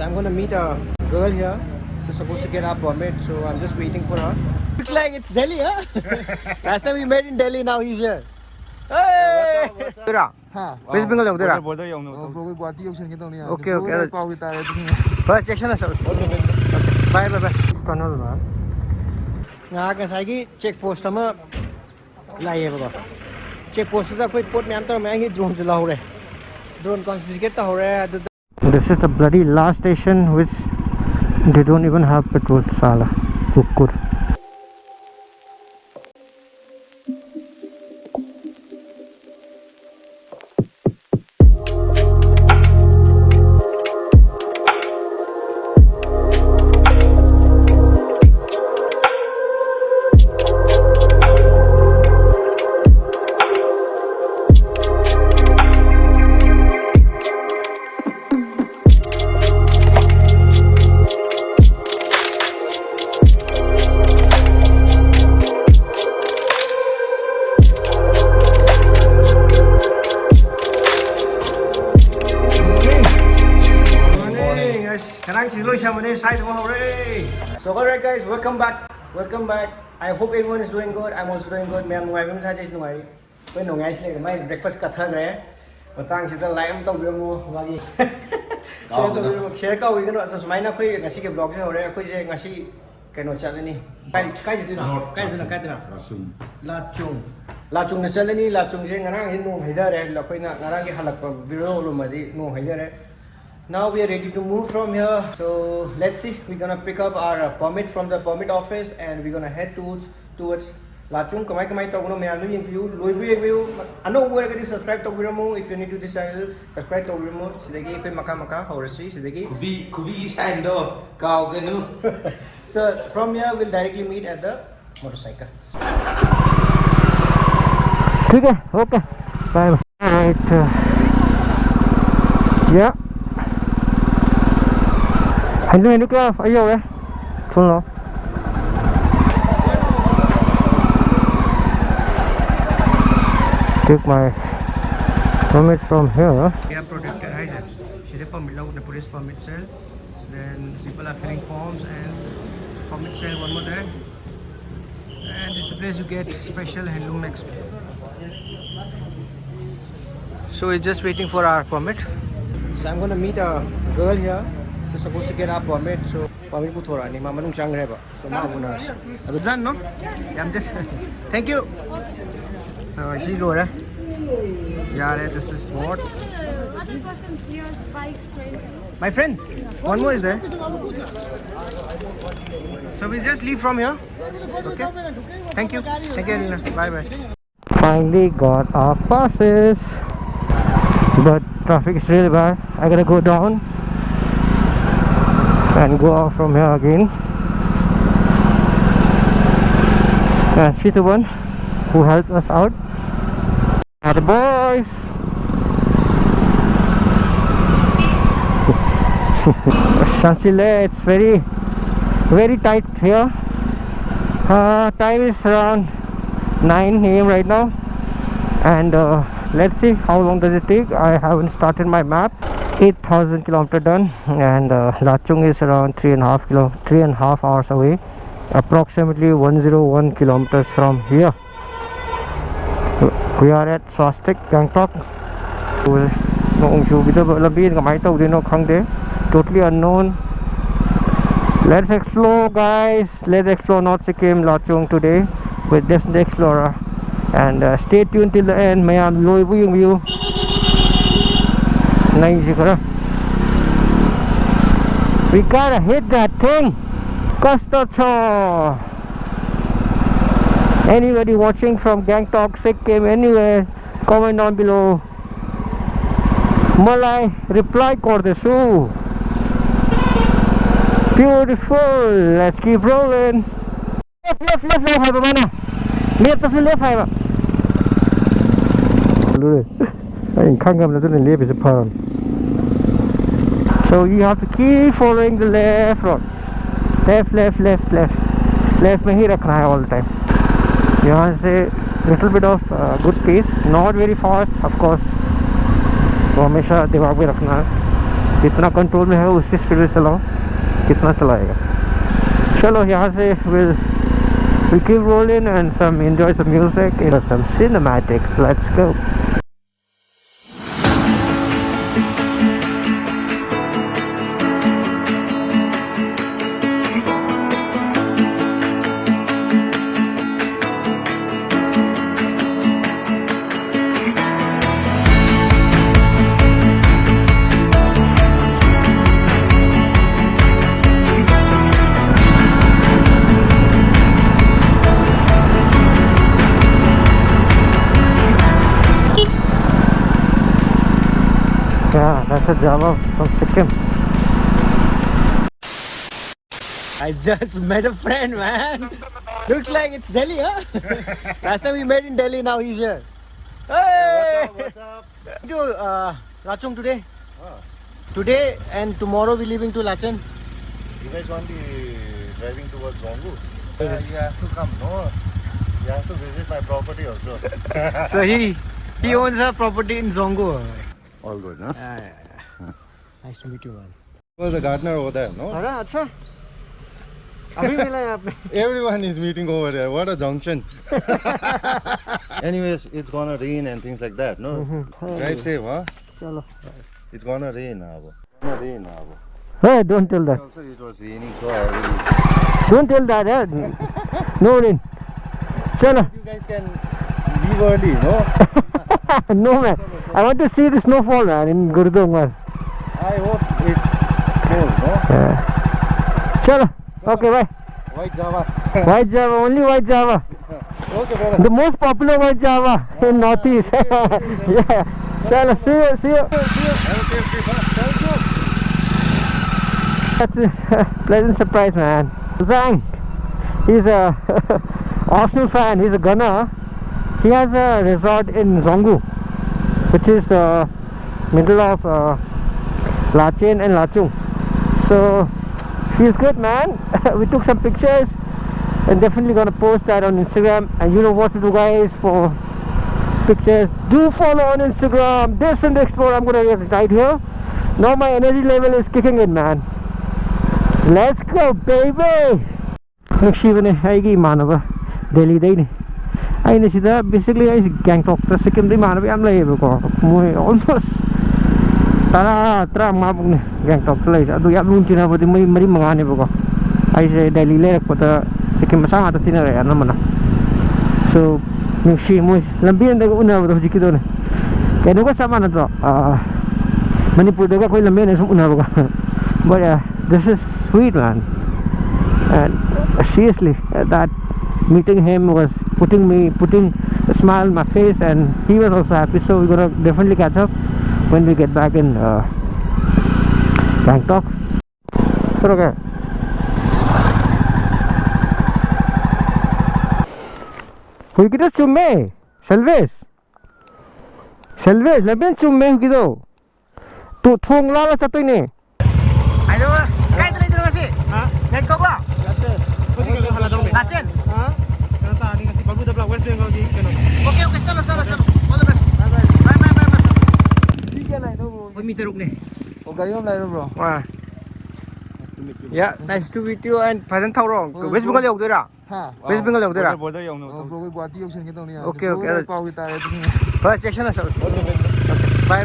I'm gonna meet a girl here who's supposed to get our permit, so I'm just waiting for her. Looks like it's Delhi, huh? Last time we met in Delhi, now he's here. Hey! What's up? West Bengal border. Okay. Bye, section sir. Bye. Tunnel man. Nga kasai check post ama lai ba. Check post da koi pot myam tar mai drone chala hore. Drone confiscate ta hore. This is the bloody last station which they don't even have petrol sala. Kukur. So alright guys, welcome back. I hope everyone is doing good. I'm also doing good. I'm going to breakfast share ka wi gano so sumaina khoi ngasi ke vlog se hore khoi je ngasi kaino chalani kai dina lachung na chalani lachung je ngarang hin no haidare la khoina ngarang ke halak pa video lo madi no haidare. Now we are ready to move from here, so let's see. We're gonna pick up our permit from the permit office and we're gonna head towards Lachung. Kamai to me I'm view view. I know where get subscribe to Wiramo. If you're new to this channel, subscribe to Wiramo. Sidegi pe maka horasi sidegi. Kubi sando kau genu. So from here we'll directly meet at the motorcycle. Okay. Bye. Alright. Yeah. Hello क्या आयो है सुन लो take my permit from here. We are protected. Hi sir. She permit now the police permit cell. Then people are filling forms and permit cell one more there. And this is the place you get special handloom next. So we're just waiting for our permit. So I'm gonna meet a girl here. We're supposed to get our permit, so permit put thora ni mama nung chang reba. So ma guna. Ado done no? Yeah, I'm just thank you. So she lo ra. Yeah, this is what. Other person's here, bikes, friends. My friends. One more is there. So we just leave from here. Okay. Thank you, Alina. Bye. Finally got our passes, but traffic is really bad. I gotta go down and go out from here again. And she's the one who helped us out. Are the boys. Sanchile, it's very tight here. Time is around 9 AM right now, and let's see how long does it take. I haven't started my map. 8,000 kilometers done, and Lachung is around 3.5 hours away, approximately 101 kilometers from here. We are at Swastik, Gangtok. Totally unknown. Let's explore, guys. Let's explore North Sikkim, Lachung today with this explorer, and stay tuned till the end. May I'm low view. We gotta hit that thing. Kastacho. Anybody watching from Gangtok, Sikkim, anywhere, comment down below. Malay reply kordesu. Beautiful. Let's keep rolling. Left hai bana. Left to left hai ba. So you have to keep following the left road. Left. Left mein hi rakhna hai all the time. Yahan se little bit of good pace, not very fast, of course. तो हमेशा दिमाग में रखना है. कितना control में है उसी स्पीड में चलाओ, कितना चलाएगा। चलो यहाँ से we'll keep rolling and enjoy some music and some cinematic. Let's go. Yeah, that's a Java from Sikkim. I just met a friend, man. Looks like it's Delhi, huh? Last time we met in Delhi, now he's here. Hey! What's up? To Lachung today. Today and tomorrow we're leaving to Lachen. You guys want to be driving towards Zongu? You have to come, no? You have to visit my property also. So he owns a property in Zongo. All good, no? Yeah. Nice to meet you, man. Was the gardener over there, no? अरे अच्छा अभी मिला है आपने Everyone is meeting over there. What a junction. Anyways, it's gonna rain and things like that, no? Drive safe, huh? चलो It's gonna rain now. Gonna rain now. Hey, don't tell that. Also, it was raining so heavily. Don't tell that. No rain. Chalo. You guys can leave early, no? No man. I want to see the snowfall, man, in Gurdung, man. I hope it snows, no? Chalo. Okay, bye. White Java. White Java, only White Java. Okay, brother. The most popular White Java in Northeast. Yeah. Chalo, see you. Have a safe trip, huh? Thank you. That's a pleasant surprise, man. Zhang, he's a Arsenal fan. He's a gunner. He has a resort in Zongu, which is middle of Lachen and Lachung. So feels good, man. We took some pictures and definitely gonna post that on Instagram. And you know what to do, guys, for pictures. Do follow on Instagram. This and the Explorer. I'm gonna get right here. Now my energy level is kicking in, man. Let's go, baby. Actually, I Manava, Delhi day. I know that basically I Gangtok, the Sikkim Manava. I'm like almost Tara Mabung Gangtok place. I do have Luntina, but the Mari Mangani. I say Delhi lake, but the Sikkim Sahata Tina and Namana. So, she was Lambian the Una of Jikidon. Can you go Samana? Manipur, the Gakoila men is Unaga. But this is sweet, man. And seriously, that meeting him was putting a smile on my face, and he was also happy. So we're gonna definitely catch up when we get back in Bangkok. Okay. Who kita cume? Selves, lebih cume gitu. Tu thong lala satu ini. Ayo, kaya tuloy dito kasi. Ha? Bangkok ba? Lachen. Ha? Okay, salo. All the best. Bye. ठीक है ना तो वो metre रुकने वो गाड़ी में लाए bro हाँ yeah nice to meet you and present how wrong West Bengal yok dera हाँ West Bengal yok dera border yok no bro कोई गुवाहाटी yok संकेत नहीं okay पाव की तारे बस सेक्शन है sir bye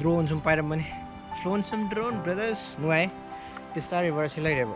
drone some pyram money. Flown some drone, brothers. No way. This is reverse later.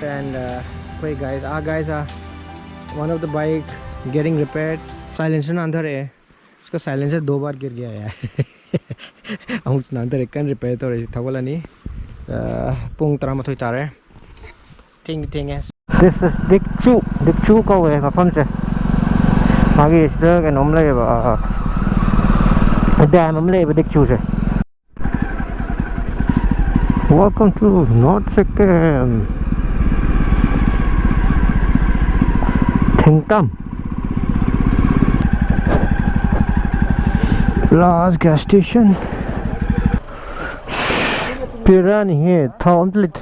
And wait guys, our guys are one of the bike getting repaired. Silencer अंदर है, उसका silencer 2 बार गिर गया यार. हम उसने अंदर एक कन repair तो रही था बोला नहीं. पुंग तरह मत हुई तारे. Thing है. This is Dikchu का वो है मफम से. आगे इस तरह के नॉर्मल है डैम हमले है Dikchu से. Welcome to North Sikkim. Thingtam. Last gas station. Pirani है था complete.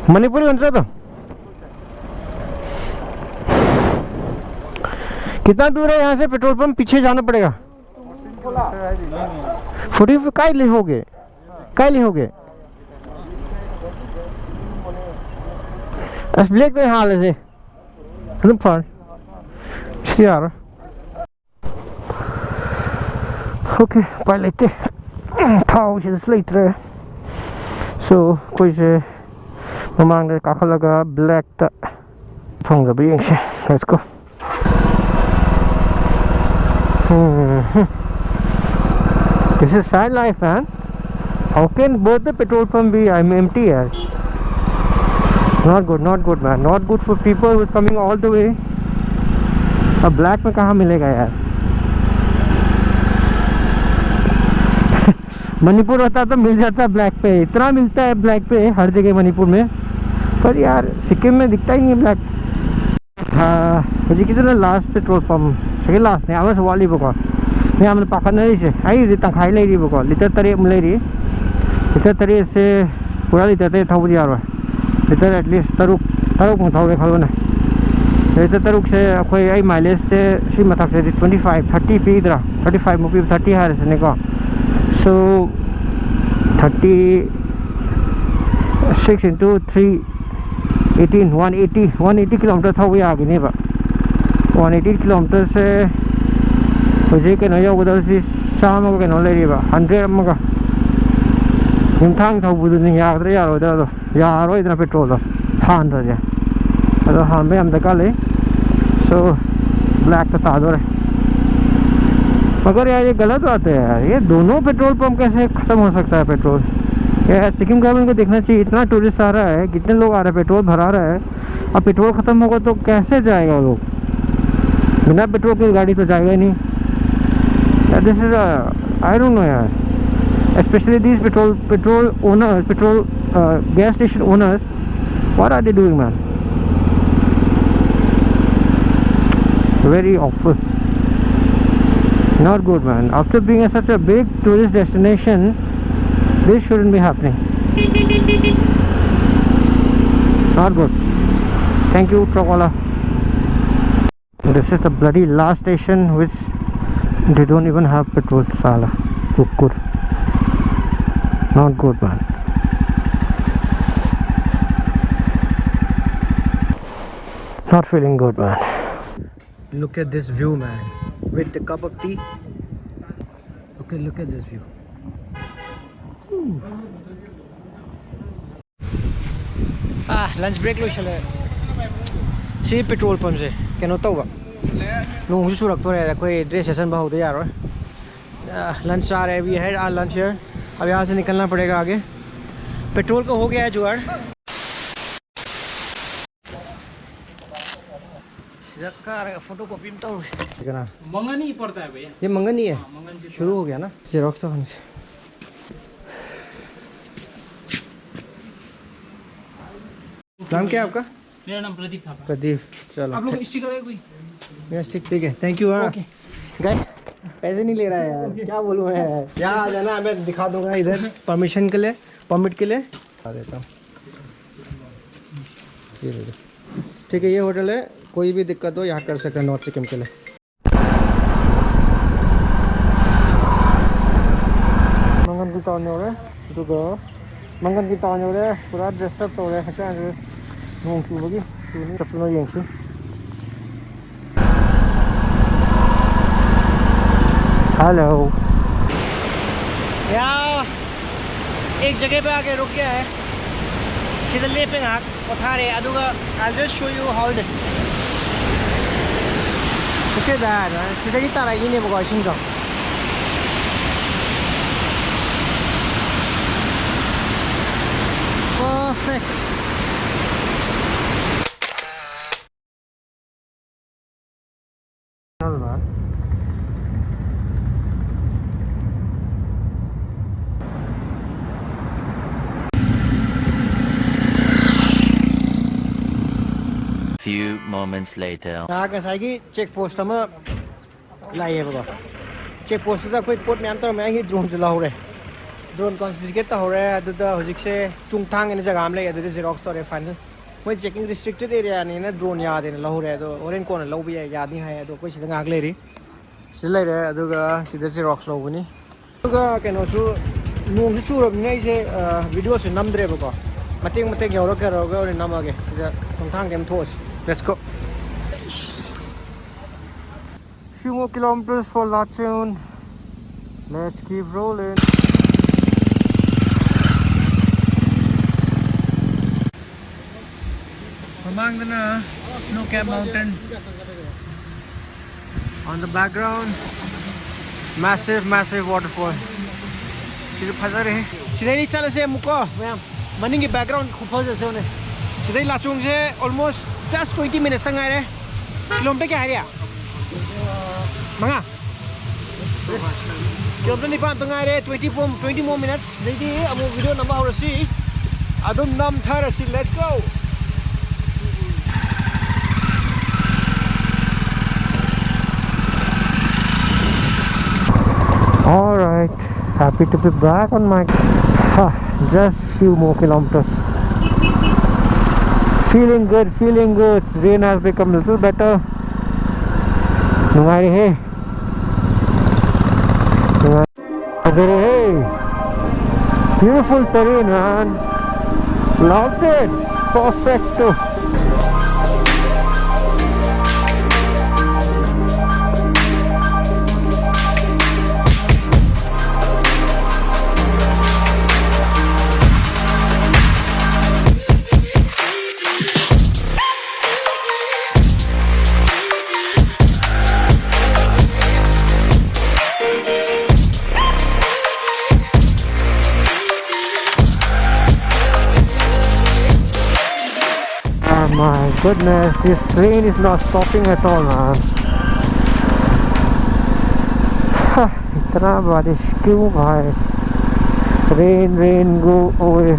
मणिपुरी कौन सा था? कितना दूर है यहाँ से? पेट्रोल पंप पीछे जाना पड़ेगा. 40 काइले हो गए. बस ब्लैक तो यहाँ ले से. Look for. See यार. Okay, पाई लेते. था उसे स्लेट रहे. So कोई से mamang kakalaga black ta phong the being. Let's go. This is side life, man. How can both the petrol pump be empty here? Not good, man. Not good for people who's coming all the way. A black में कहाँ मिलेगा यार? मणिपुर होता तो मिल जाता black पे. इतना मिलता है ब्लैक पे हर जगह मणिपुर में, पर यार सिक्किम में दिखता ही नहीं है ब्लैक. हाँ मुझे कितना last petrol pump second last नहीं आवाज़ वाली बको नहीं हमने पाखा नहीं से आई रिता खाई ले रही बको लिटर तरी ले रही लिटर तरी से पूरा लिटर तरी था बुझी आ रहा है. लिटर एटलीस्ट तरुक में था खालो ना. लिटर तरुक से कोई आई माइलेज से सी मथक से 25-30 पी इधर 35 मुपी 30 है रहने का. So 36 into 3 18 180 किलोमीटर था वो आगे नहीं बा. 180 किलोमीटर से मुझे के नया उधर से शाम को के नौ ले रही बा 100 मगा निमथांग था बुध नहीं यार उधर तो यार इतना पेट्रोल तो हान रहा है. अरे हाँ में हम देखा ले. सो ब्लैक तो ताज़ा है. मगर यार ये गलत बात है यार. ये दोनों पेट्रोल पंप कैसे ख़त्म हो सकता है पेट्रोल? यार सिक्किम गवर्नमेंट को देखना चाहिए. इतना टूरिस्ट आ रहा है, कितने लोग आ रहे हैं, पेट्रोल भरा रहा है. अब पेट्रोल ख़त्म होगा तो कैसे जाएगा वो लोग? बिना पेट्रोल की गाड़ी तो जाएगा ही नहीं. This is I don't know यार. Specially these petrol owners, gas station owners, what are they doing, man? Very awful. Not good, man. After being such a big tourist destination, this shouldn't be happening. Not good. Thank you, Truckwala. This is the bloody last station which they don't even have petrol. Sala. Kukur. Not good, man. Not feeling good, man. Look at this view, man. With the cup of tea. Okay, look at this view. Lunch break लो चले. सी petrol pump से क्या होता होगा? लोगों से सुरक्षित रहे. कोई ड्रेस सेशन बहुत यार. लंच आ रहा है अभी है. लंच है. अब यहाँ से निकलना पड़ेगा आगे. पेट्रोल का हो गया है जुगाड़. फोटो कॉपी में तो मंगन ही पड़ता है भैया. ये मंगन ही है. शुरू हो गया ना जेरोक्स तो. नाम क्या है आपका? मेरा नाम प्रदीप था. प्रदीप. चलो आप लोग स्टिकर है कोई? मेरा स्टिक ठीक है. Thank you. हाँ गाइस पैसे नहीं ले रहा है यार. क्या बोलूँ मैं यार. यहाँ आ जाना मैं दिखा दूंगा इधर परमिशन के लिए, परमिट के लिए आ देता हूँ. ठीक है. ये होटल है. कोई भी दिक्कत हो यहाँ कर सकते हैं नॉर्थ सिक्किम के लिए. मंगन की टाउन हो रहे हैं. मंगन की टाउन हो रहे हैं. पूरा ड्रेसअप हो रहे हैं. नोंग चूबगी चप्पलों येंसी हेलो यार एक जगह पे आके रुक गया है सीधा लेपे ngak pothare aduga I'll just show you how it look at that sidagi tarai ne bako isin ko perfect Few moments later. Naga saigi check post ama laiye bako check post da koi pot myam tar mai hi drone jula hore drone confiscate ta hore adu da hojik se chungthang ene jaga am lai adu xerox tore final moi checking restricted area ni na drone ya de la hore adu oren kon lo bi ya ni hai adu koi sida ngak le ri sid lai re adu ga sida xerox lo bani adu ga keno su nong su rob ni se video se namdre bako mateng mateng yoro ka ro ga oren namage sida chungthang game thos let's go few more kilometers for Lachon. Let's keep rolling. Among the snow cap mountain on the background massive waterfall sidai phajare sidai ni chala se muko ma'am maning ki background khub phajare se one sidai lachung se almost just 20 minutes tangai re kilometer kya area manga kilometer ni pan tangai re 20 more minutes lady amu video number horasi adum nam tharasi let's go All right, happy to be back on my just few more kilometers. Feeling good. Rain has become a little better. Nungai hey. Hey. Beautiful terrain, man. Loved it. Perfecto. My goodness, this rain is not stopping at all, man. इतना बारिश क्यों भाई? Rain, go away.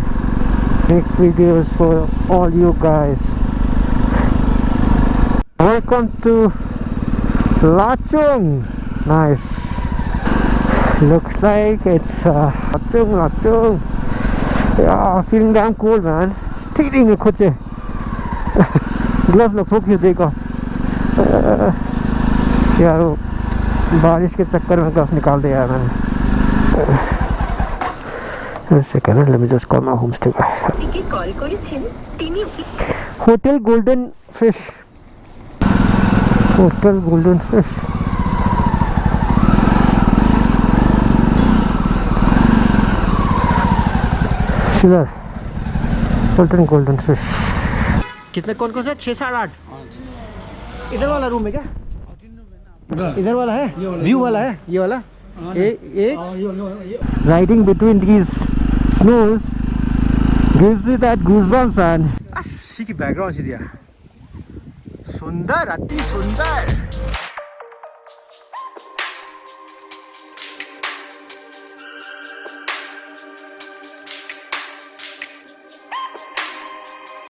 Make videos for all you guys. Welcome to Lachung. Nice. Looks like it's Lachung. Yeah, feeling damn cool, man. Steering a coche. Glove लोग थोक ही देखो यार बारिश के चक्कर में ग्लव निकाल दिया यार मैंने एक second let me just call my home stay hotel golden fish शिलर hotel golden fish कितने कौन सा 6 7 8 इधर वाला रूम है क्या इधर वाला है व्यू वाला है ये वाला ये riding between these snows gives me that goosebumps man अस्सी की बैकग्राउंड सी दिया सुंदर अति सुंदर